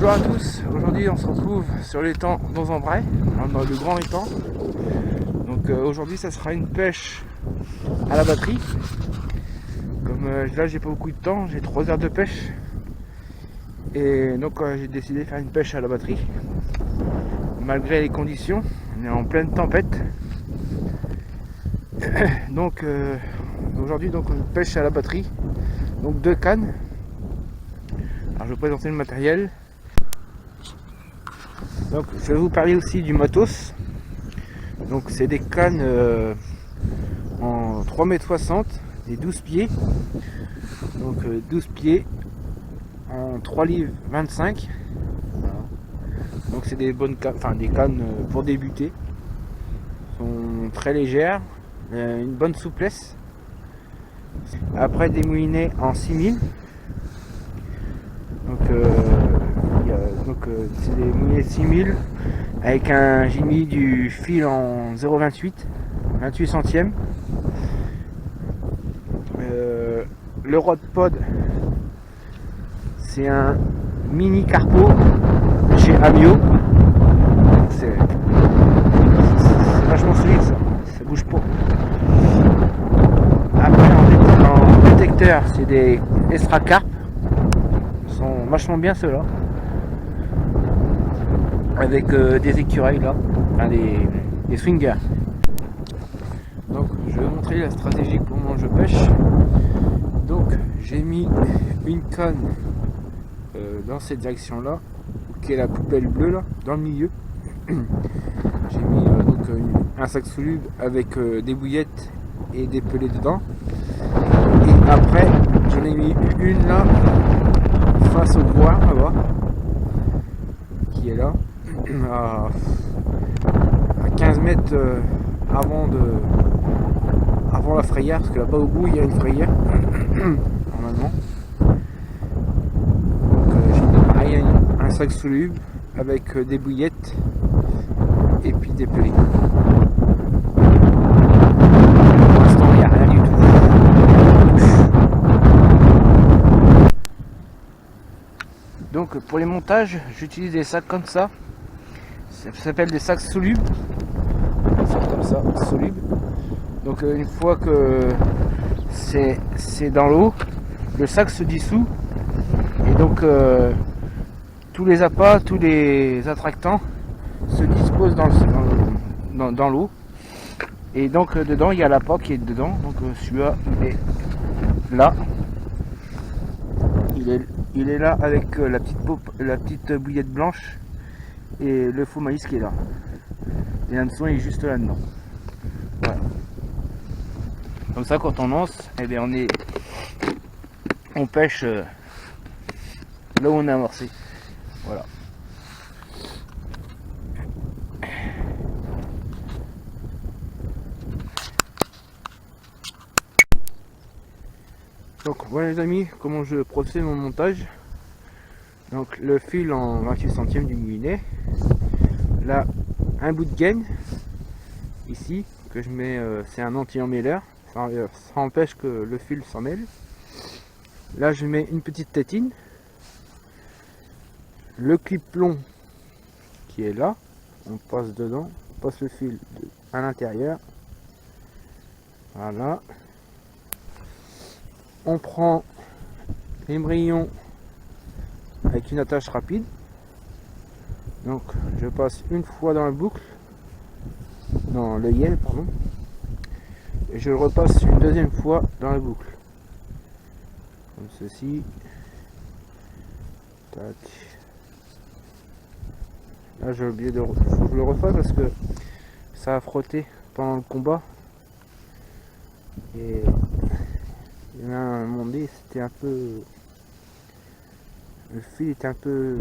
Bonjour à tous, aujourd'hui on se retrouve sur l'étang d'Anzambray, dans le grand étang. Donc aujourd'hui ça sera une pêche à la batterie. Comme là j'ai pas beaucoup de temps, j'ai 3 heures de pêche. Et donc j'ai décidé de faire une pêche à la batterie. Malgré les conditions, on est en pleine tempête. Donc aujourd'hui donc une pêche à la batterie. Donc 2 cannes. Alors je vais vous présenter le matériel. Donc je vais vous parler aussi du matos. Donc c'est des cannes en 3,60 m, des 12 pieds. Donc 12 pieds en 3 livres 25. Voilà. Donc c'est des bonnes cannes, enfin des cannes pour débuter. Sont très légères, une bonne souplesse. Après des moulinets en 6000. Donc c'est des moulinets 6000 avec j'ai mis du fil en 0,28 28 centièmes. Le rod pod, c'est un mini carpo chez Amio. C'est vachement solide, ça bouge pas. Après en détecteur, c'est des Extra Carp. Ils sont vachement bien ceux-là. Avec des écureuils là, enfin des swingers. Donc je vais vous montrer la stratégie comment je pêche. Donc j'ai mis une canne dans cette direction là, qui est la poubelle bleue là, dans le milieu. J'ai mis un sac soluble avec des bouillettes et des pelets dedans. Et après j'en ai mis une là face au couloir là-bas, qui est là. À 15 mètres avant la frayère, parce que là-bas au bout il y a une frayère normalement. Donc j'ai mis pareil un sac soluble avec des bouillettes et puis des pelets. Pour l'instant il n'y a rien du tout. Donc pour les montages j'utilise des sacs comme ça. Ça s'appelle des sacs solubles. Comme ça, solubles. Donc une fois que c'est dans l'eau, le sac se dissout. Et donc tous les appâts, tous les attractants se disposent dans l'eau. Et donc dedans il y a l'appât qui est dedans. Donc celui-là est là. Il est là avec la petite bouillette blanche. Et le faux maïs qui est là. Et l'hameçon est juste là-dedans. Voilà. Comme ça quand on lance, eh bien on pêche là où on a amorcé. Voilà. Donc voilà les amis, comment je procède mon montage. Donc le fil en 28 centièmes du moulinet. Là un bout de gaine ici que je mets, c'est un anti-emmêleur, ça empêche que le fil s'en mêle. Là je mets une petite tétine, le clip plomb qui est là, on passe dedans, on passe le fil à l'intérieur. Voilà, on prend l'émerillon avec une attache rapide. Donc je passe une fois dans la boucle, dans l'œillet pardon, et je le repasse une deuxième fois dans la boucle, comme ceci. Tac. Là j'ai oublié faut que je le refasse parce que ça a frotté pendant le combat. Et il y a un moment donné, c'était un peu, le fil était un peu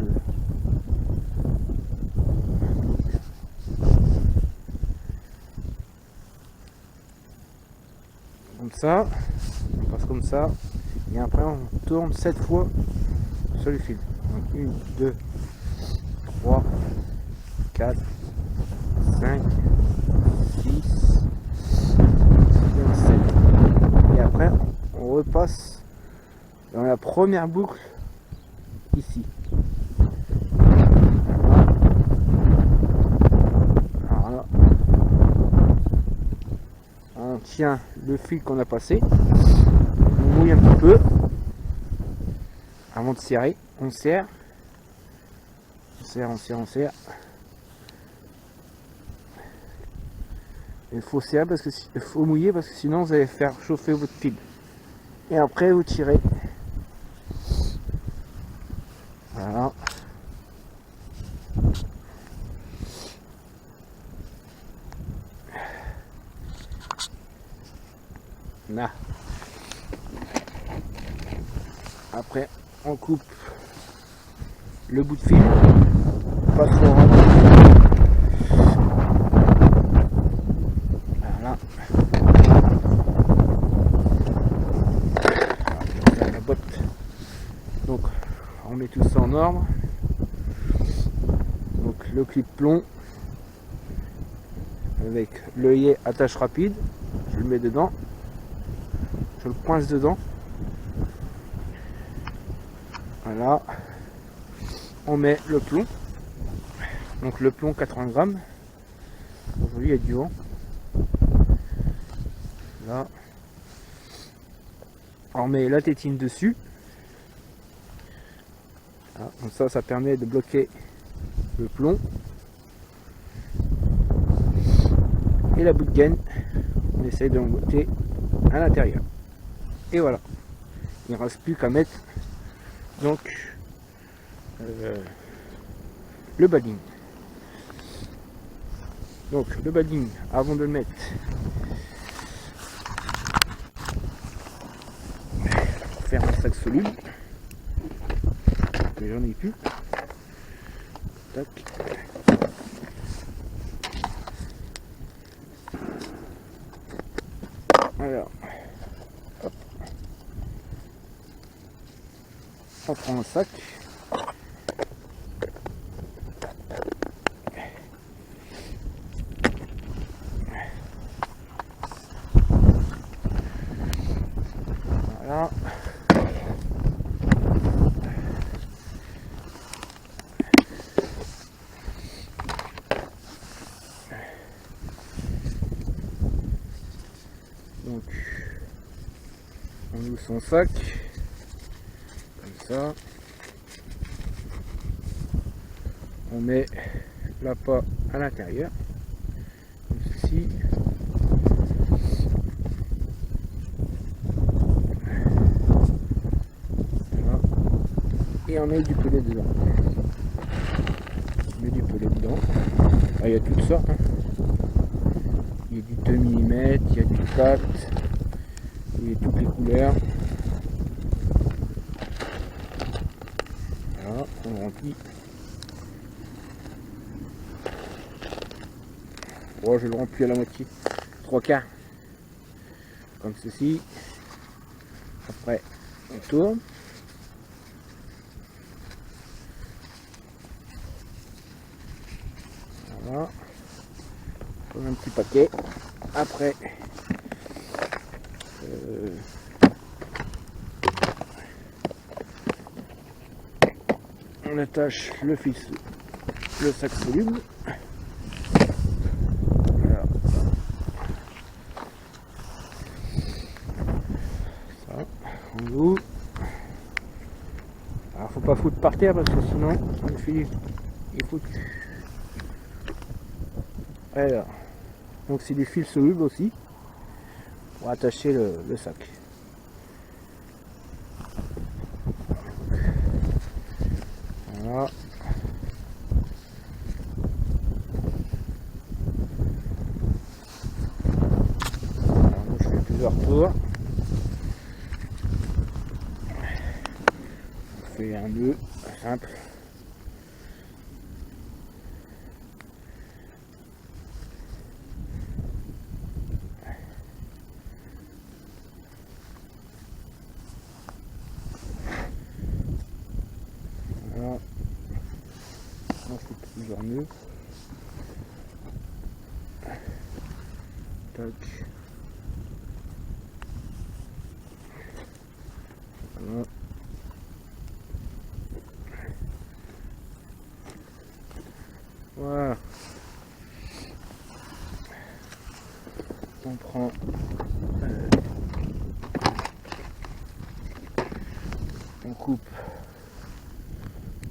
comme ça, on passe comme ça, et après on tourne 7 fois sur le fil. Donc 1, 2, 3, 4, 5, 6, 7. Et après on repasse dans la première boucle ici. on tient le fil qu'on a passé, on mouille un petit peu avant de serrer, on serre, on serre. Il faut serrer parce que il faut mouiller parce que sinon vous allez faire chauffer votre fil. Et après vous tirez. Voilà. Là. Après on coupe le bout de fil, pas trop rond. Voilà. La botte. Donc on met tout ça en ordre. Donc le clip plomb avec l'œillet attache rapide, je le mets dedans, je le coince dedans. Voilà. On met le plomb, donc le plomb 80 grammes. Aujourd'hui il y a du vent. Là, on met la tétine dessus. Voilà. Donc ça permet de bloquer le plomb. Et la bout de gaine, on essaye de l'emboîter à l'intérieur. Et voilà, il ne reste plus qu'à mettre donc le bading. Donc le bading, avant de le mettre, pour faire un sac soluble, mais j'en ai plus. Tac. Alors, hop. On prend un sac. Voilà. Donc, on ouvre son sac, comme ça. On met l'appât à l'intérieur, comme ceci. Voilà. Et on met du pellet dedans. On met du pellet dedans. Ah, il y a toutes sortes. Hein. Il y a du 2 mm, il y a du 4, il y a toutes les couleurs. Voilà, on remplit. Bon, je le remplis à la moitié, 3/4, comme ceci. Après, on tourne. Voilà. On a un petit paquet. Après, on attache le fil, le sac soluble. Voilà. Ça, on ouvre. Alors faut pas foutre par terre parce que sinon le fil il fout. Alors, donc c'est des fils solubles aussi pour attacher le sac. Voilà. Alors, je fais plusieurs tours. On fait un nœud simple. Voilà. On fait plusieurs nœuds. Tac. Voilà. Voilà. On prend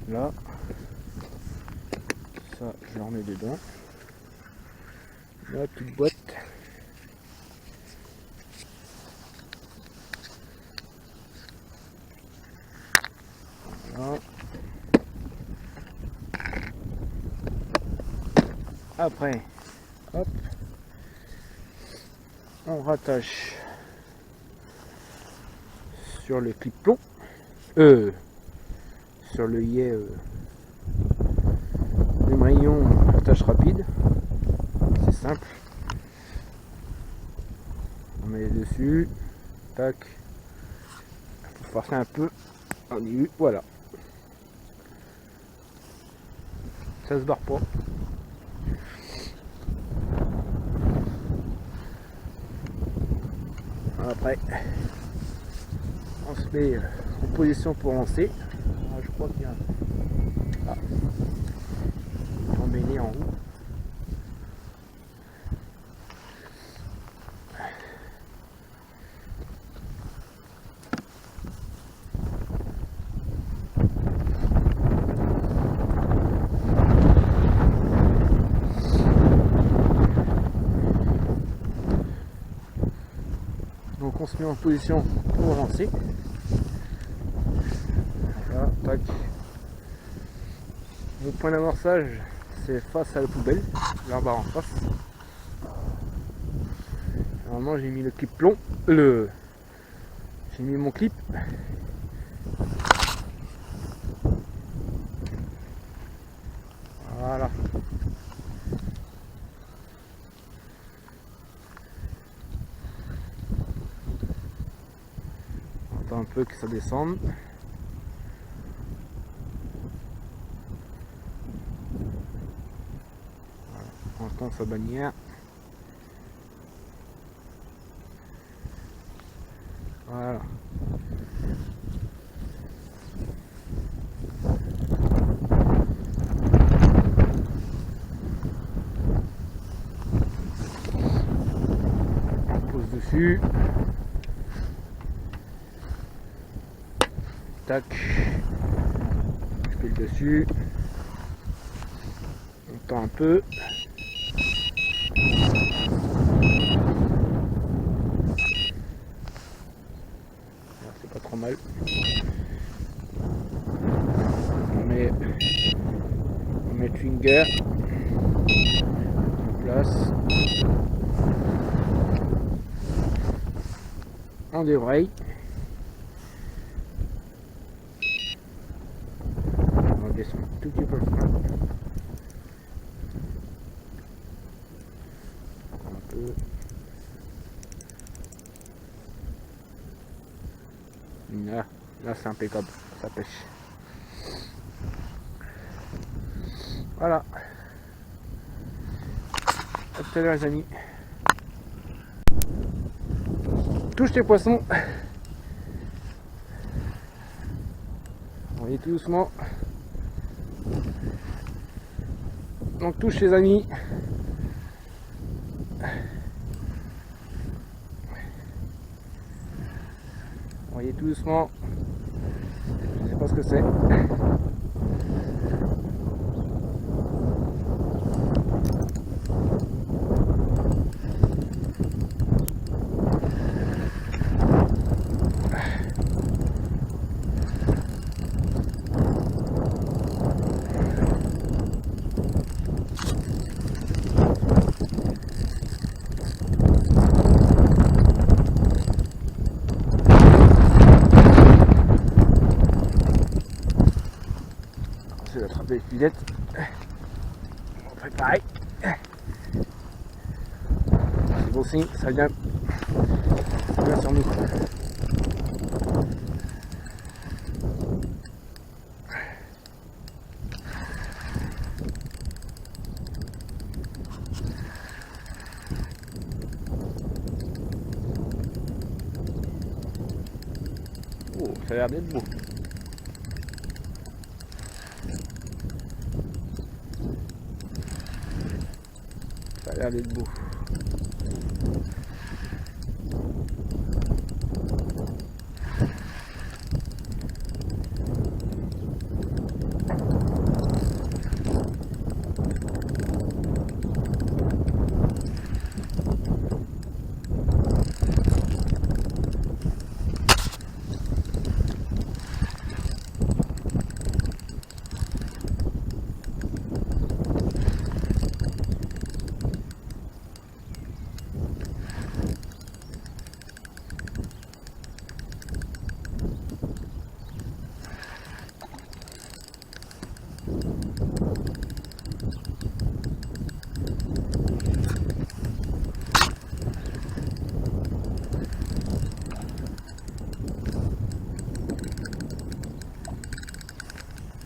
là, ça je le remets dedans, la petite boîte. Voilà. Après, hop, on rattache sur le clip plomb, sur le rayon attache rapide, c'est simple. On met dessus, tac, il faut forcer un peu, on y voilà, ça se barre pas. Après, on se met en position pour lancer. Alors, je crois qu'il y a un embêné en haut. Donc on se met en position pour lancer. Voilà, tac. Mon point d'amorçage, c'est face à la poubelle, là-bas en face. Normalement j'ai mis le clip plomb, j'ai mis mon clip. Voilà. On attend un peu que ça descende. Voilà. On entend sa bannière. Voilà. On pose dessus. Tac. Je pile dessus. On tend un peu. C'est pas trop mal. On met le finger en place. On débraye. On descend tout petit peu. Un peu. Là c'est impeccable, ça pêche. Voilà. À tout à l'heure les amis. Touche tes poissons. On y est tout doucement. Donc touche les amis. Vous voyez tout doucement. Je sais pas ce que c'est. Je vais attraper les filettes. On va préparer. C'est bon signe, ça vient sur nous. Oh, ça a l'air d'être beau. Ça a l'air d'être beau.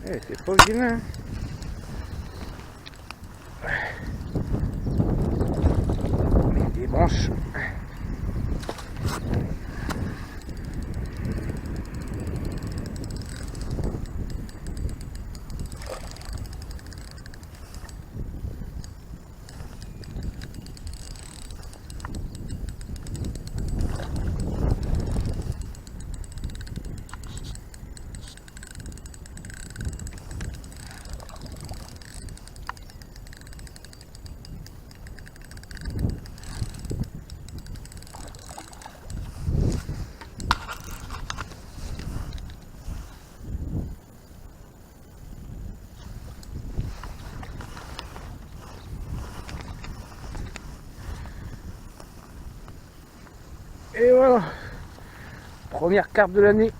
Eh, c'est pas vilain. Des branches. Et voilà, première carpe de l'année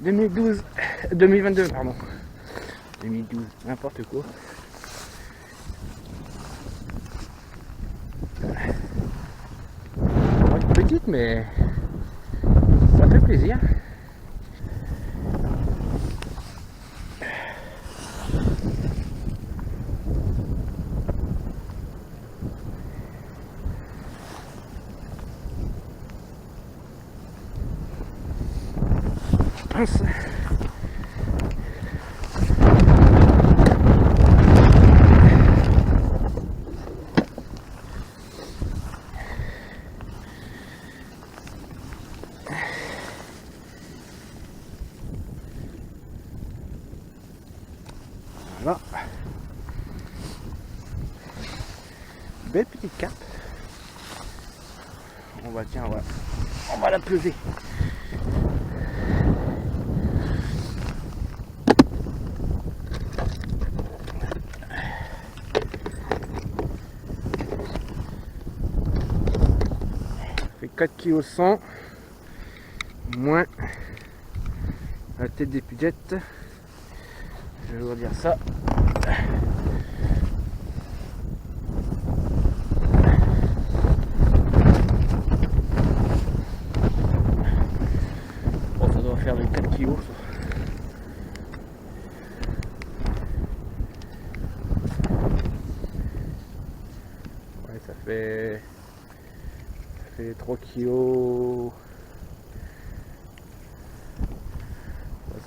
2022, pardon. 2012, n'importe quoi. Petite, mais ça fait plaisir. Pince. Voilà. Belle petite carpe. On va, tiens, on va la peser. Fait 4 kg 100 moins la tête des pugettes. Je vais vous dire ça. Bon, ça doit faire les 4 kg. Ouais, ça fait 3 kg.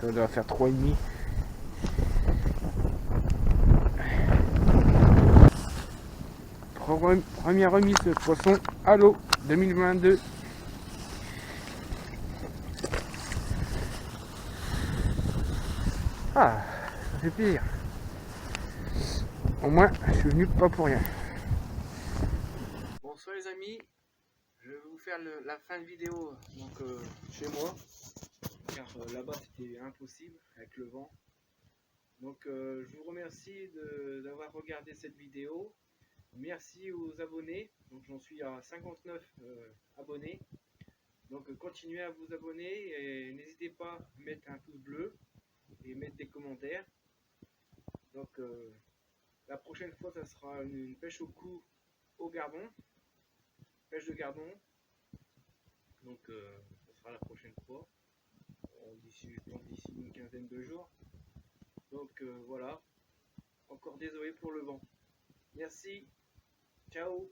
Ça doit faire 3,5. Première remise de poisson à l'eau 2022. Ah, ça fait plaisir. Au moins, je suis venu pas pour rien. Bonsoir les amis, je vais vous faire la fin de vidéo donc chez moi, car là-bas c'était impossible avec le vent. Donc je vous remercie d'avoir regardé cette vidéo. Merci aux abonnés, donc j'en suis à 59 abonnés. Donc continuez à vous abonner et n'hésitez pas à mettre un pouce bleu et mettre des commentaires. Donc la prochaine fois ça sera une pêche au cou au gardon, pêche de gardon. Donc ça sera la prochaine fois, d'ici une quinzaine de jours. Donc voilà, encore désolé pour le vent. Merci, ciao.